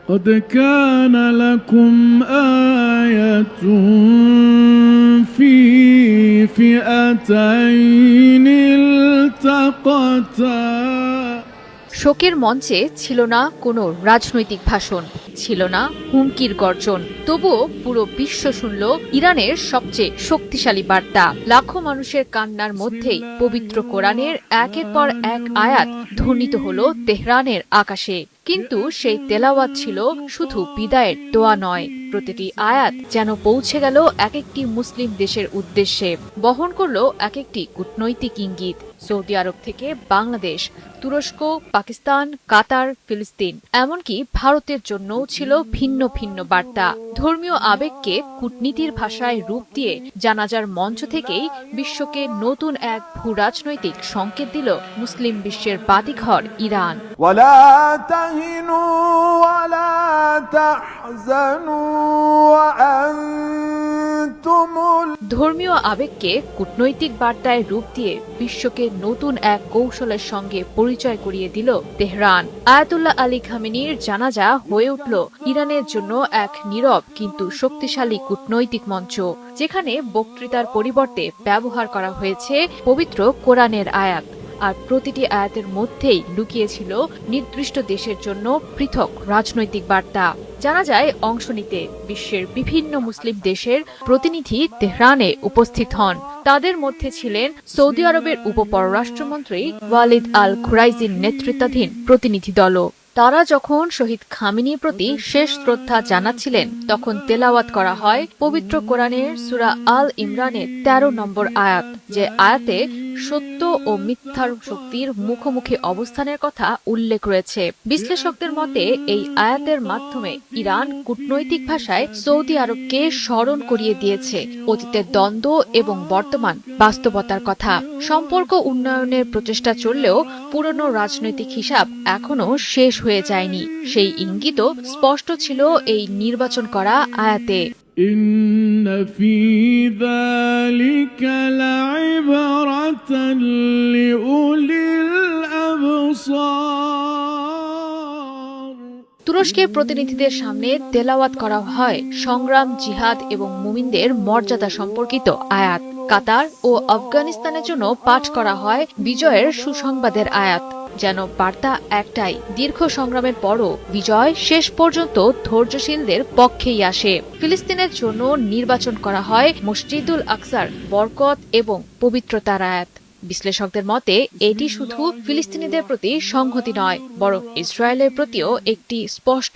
قد كان لكم آية في فئتين التقتا। শোকের মঞ্চে ছিল না কোনো রাজনৈতিক ভাষণ, ছিল না হুমকির গর্জন, তবুও পুরো বিশ্ব শুনল ইরানের সবচেয়ে শক্তিশালী বার্তা। লাখো মানুষের কান্নার মধ্যেই পবিত্র কোরআনের একের পর এক আয়াত ধ্বনিত হলো তেহরানের আকাশে। কিন্তু সেই তেলাওয়াত ছিল শুধু বিদায়ের দোয়া নয়, প্রতিটি আয়াত যেন পৌঁছে গেল এক একটি মুসলিম দেশের উদ্দেশ্যে, বহন করলো এক একটি কূটনৈতিক ইঙ্গিত। সৌদি আরব থেকে বাংলাদেশ, তুরস্ক, পাকিস্তান, কাতার, ফিলিস্তিন, এমনকি ভারতের জন্যও ছিল ভিন্ন ভিন্ন বার্তা। ধর্মীয় আবেগকে কূটনীতির ভাষায় রূপ দিয়ে জানাজার মঞ্চ থেকেই বিশ্বকে নতুন এক ভূ রাজনৈতিক সংকেত দিল মুসলিম বিশ্বের বাতিঘর ইরান। ধর্মীয় আবেগকে কূটনৈতিক বার্তায় রূপ দিয়ে বিশ্বকে নতুন এক কৌশলের সঙ্গে পরিচয় করিয়ে দিল তেহরান। আয়াতুল্লাহ আলী খামেনির জানাজা হয়ে উঠল ইরানের জন্য এক নীরব কিন্তু শক্তিশালী কূটনৈতিক মঞ্চ, যেখানে বক্তৃতার পরিবর্তে ব্যবহার করা হয়েছে পবিত্র কোরআনের আয়াত। আর প্রতিটি আয়াতের মধ্যেই লুকিয়েছিল নির্দিষ্ট দেশের জন্য পৃথক রাজনৈতিক বার্তা। জানা যায়, অংশ নিতে বিশ্বের বিভিন্ন মুসলিম দেশের প্রতিনিধি তেহরানে উপস্থিত হন। তাদের মধ্যে ছিলেন সৌদি আরবের উপপররাষ্ট্রমন্ত্রী ওয়ালিদ আল খুরাইজির নেতৃত্বাধীন প্রতিনিধি দলও। তারা যখন শহীদ খামেনির প্রতি শেষ শ্রদ্ধা জানাচ্ছিলেন, তখন তেলাওয়াত করা হয় পবিত্র কোরআনের সূরা আল ইমরানের ১৩ নম্বর আয়াত, যে আয়াতে সত্য ও মিথ্যার শক্তির মুখোমুখি অবস্থানের কথা উল্লেখ রয়েছে। বিশ্লেষকদের মতে এই আয়াতের মাধ্যমে ইরান কূটনৈতিক ভাষায় সৌদি আরবকে স্মরণ করিয়ে দিয়েছে অতীতের দ্বন্দ্ব এবং বর্তমান বাস্তবতার কথা। সম্পর্ক উন্নয়নের প্রচেষ্টা চললেও পুরনো রাজনৈতিক হিসাব এখনো শেষ হয়ে যায়নি। সেই ইঙ্গিতও স্পষ্ট ছিল এই নির্বাচন করা আয়াতে। إن في ذلك لعبرة لأولي الأبصار। তুরস্কের প্রতিনিধিদের সামনে তেলাওয়াত করা হয় সংগ্রাম, জিহাদ এবং মুমিনদের মর্যাদা সম্পর্কিত আয়াত। কাতার ও আফগানিস্তানের জন্য পাঠ করা হয় বিজয়ের সুসংবাদের আয়াত। যেন বার্তা একটাই, দীর্ঘ সংগ্রামের পরও বিজয় শেষ পর্যন্ত ধৈর্যশীলদের পক্ষেই আসে। ফিলিস্তিনের জন্য নির্বাচন করা হয় মসজিদুল আকসার বরকত এবং পবিত্রতার আয়াত। বিশ্লেষকদের মতে এটি শুধু ফিলিস্তিনিদের প্রতি সংহতি নয়, বরং ইসরায়েলের প্রতিও একটি স্পষ্ট